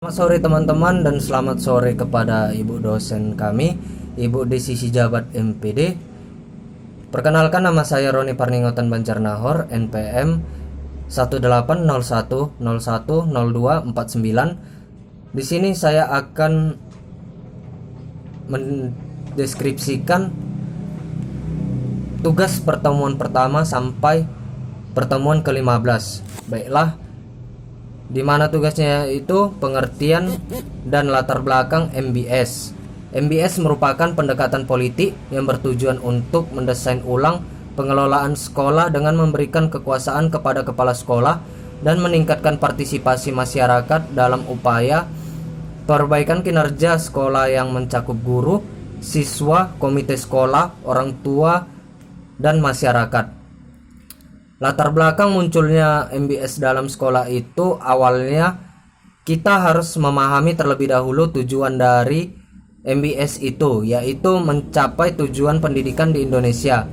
Selamat sore teman-teman dan selamat sore kepada Ibu dosen kami, Ibu Desi Sijabat MPD. Perkenalkan, nama saya Roni Parningotan Banjarnahor, NPM 1801010249. Di sini saya akan mendeskripsikan tugas pertemuan pertama sampai pertemuan ke-15. Baiklah, di mana tugasnya itu pengertian dan latar belakang MBS. MBS merupakan pendekatan politik yang bertujuan untuk mendesain ulang pengelolaan sekolah dengan memberikan kekuasaan kepada kepala sekolah dan meningkatkan partisipasi masyarakat dalam upaya perbaikan kinerja sekolah yang mencakup guru, siswa, komite sekolah, orang tua, dan masyarakat. Latar belakang munculnya MBS dalam sekolah itu awalnya kita harus memahami terlebih dahulu tujuan dari MBS itu, yaitu mencapai tujuan pendidikan di Indonesia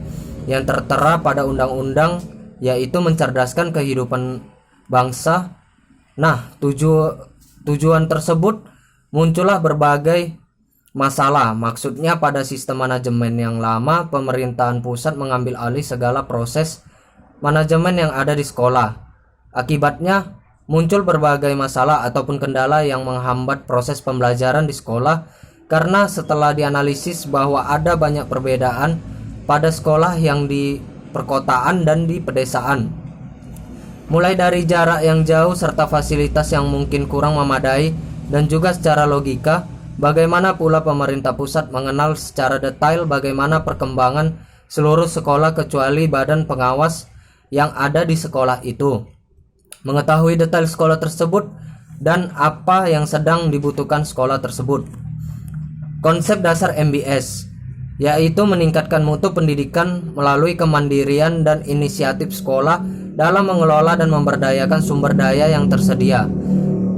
yang tertera pada undang-undang, yaitu mencerdaskan kehidupan bangsa. Nah, tujuan tersebut muncullah berbagai masalah. Maksudnya pada sistem manajemen yang lama, pemerintahan pusat mengambil alih segala proses manajemen yang ada di sekolah. Akibatnya muncul berbagai masalah ataupun kendala yang menghambat proses pembelajaran di sekolah, karena setelah dianalisis bahwa ada banyak perbedaan pada sekolah yang di perkotaan dan di pedesaan, mulai dari jarak yang jauh serta fasilitas yang mungkin kurang memadai, dan juga secara logika bagaimana pula pemerintah pusat mengenal secara detail bagaimana perkembangan seluruh sekolah kecuali badan pengawas yang ada di sekolah itu, mengetahui detail sekolah tersebut dan apa yang sedang dibutuhkan sekolah tersebut. Konsep dasar MBS yaitu meningkatkan mutu pendidikan melalui kemandirian dan inisiatif sekolah dalam mengelola dan memberdayakan sumber daya yang tersedia,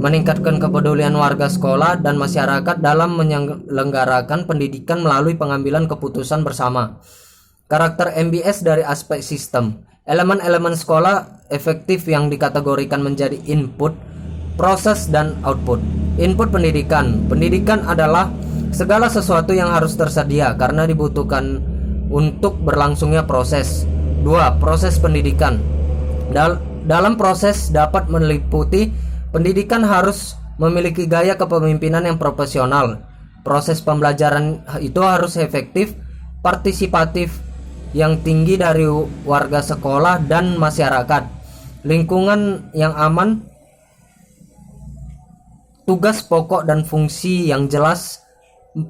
meningkatkan kepedulian warga sekolah dan masyarakat dalam menyelenggarakan pendidikan melalui pengambilan keputusan bersama. Karakter MBS dari aspek sistem. Elemen-elemen sekolah efektif yang dikategorikan menjadi input, proses, dan output. Input pendidikan. Pendidikan adalah segala sesuatu yang harus tersedia karena dibutuhkan untuk berlangsungnya proses. 2. Proses pendidikan. Dalam proses dapat meliputi pendidikan harus memiliki gaya kepemimpinan yang profesional. Proses pembelajaran itu harus efektif, partisipatif, yang tinggi dari warga sekolah dan masyarakat, lingkungan yang aman, tugas pokok dan fungsi yang jelas,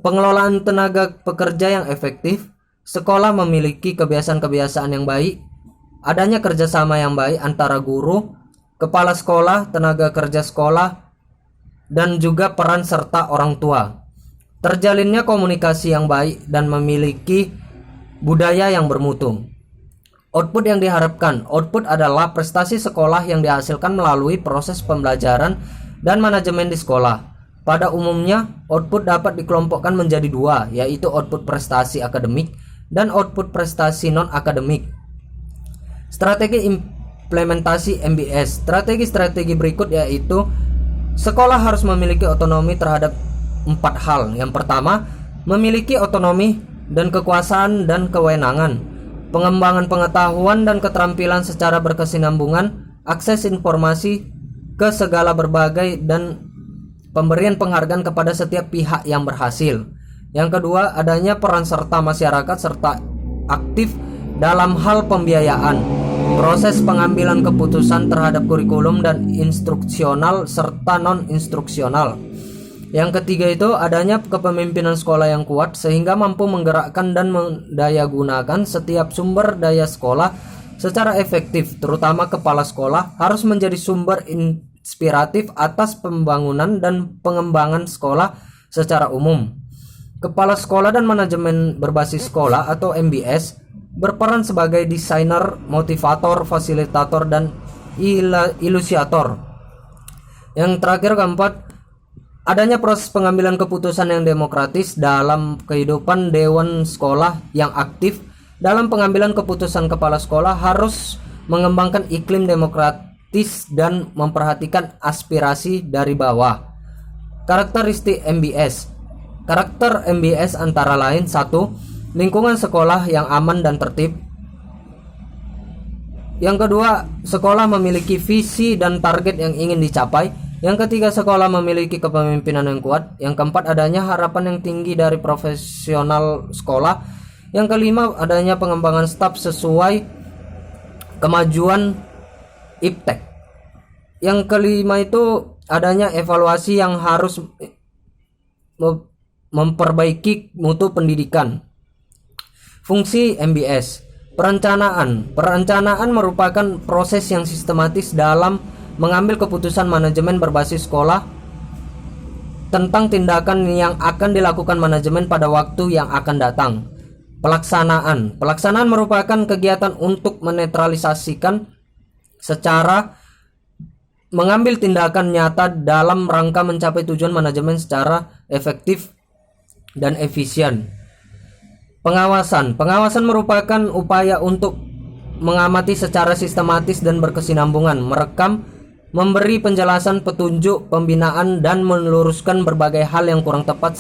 pengelolaan tenaga pekerja yang efektif, sekolah memiliki kebiasaan-kebiasaan yang baik, adanya kerjasama yang baik antara guru, kepala sekolah, tenaga kerja sekolah, dan juga peran serta orang tua, terjalinnya komunikasi yang baik dan memiliki budaya yang bermutu. Output yang diharapkan. Output adalah prestasi sekolah yang dihasilkan melalui proses pembelajaran dan manajemen di sekolah. Pada umumnya, output dapat dikelompokkan menjadi dua, yaitu output prestasi akademik dan output prestasi non-akademik. Strategi implementasi MBS. Strategi-strategi berikut yaitu sekolah harus memiliki otonomi terhadap 4 hal. Yang pertama, memiliki otonomi dan kekuasaan dan kewenangan, pengembangan pengetahuan dan keterampilan secara berkesinambungan, akses informasi ke segala berbagai, dan pemberian penghargaan kepada setiap pihak yang berhasil. Yang kedua, adanya peran serta masyarakat serta aktif dalam hal pembiayaan, proses pengambilan keputusan terhadap kurikulum dan instruksional serta non-instruksional. Yang ketiga itu adanya kepemimpinan sekolah yang kuat sehingga mampu menggerakkan dan mendayagunakan setiap sumber daya sekolah secara efektif, terutama kepala sekolah harus menjadi sumber inspiratif atas pembangunan dan pengembangan sekolah secara umum. Kepala sekolah dan manajemen berbasis sekolah atau MBS berperan sebagai desainer, motivator, fasilitator, dan ilustrator. Yang terakhir, keempat, adanya proses pengambilan keputusan yang demokratis dalam kehidupan dewan sekolah yang aktif. Dalam pengambilan keputusan, kepala sekolah harus mengembangkan iklim demokratis dan memperhatikan aspirasi dari bawah. Karakteristik MBS. Karakter MBS antara lain: 1. Lingkungan sekolah yang aman dan tertib. Yang kedua, sekolah memiliki visi dan target yang ingin dicapai. Yang ketiga, sekolah memiliki kepemimpinan yang kuat. Yang keempat, adanya harapan yang tinggi dari profesional sekolah. Yang kelima, adanya pengembangan staf sesuai kemajuan iptek. Yang kelima itu adanya evaluasi yang harus memperbaiki mutu pendidikan. Fungsi MBS. Perencanaan merupakan proses yang sistematis dalam mengambil keputusan manajemen berbasis sekolah tentang tindakan yang akan dilakukan manajemen pada waktu yang akan datang. Pelaksanaan merupakan kegiatan untuk menetralisasikan secara mengambil tindakan nyata dalam rangka mencapai tujuan manajemen secara efektif dan efisien. Pengawasan merupakan upaya untuk mengamati secara sistematis dan berkesinambungan, merekam, memberi penjelasan, petunjuk, pembinaan, dan meluruskan berbagai hal yang kurang tepat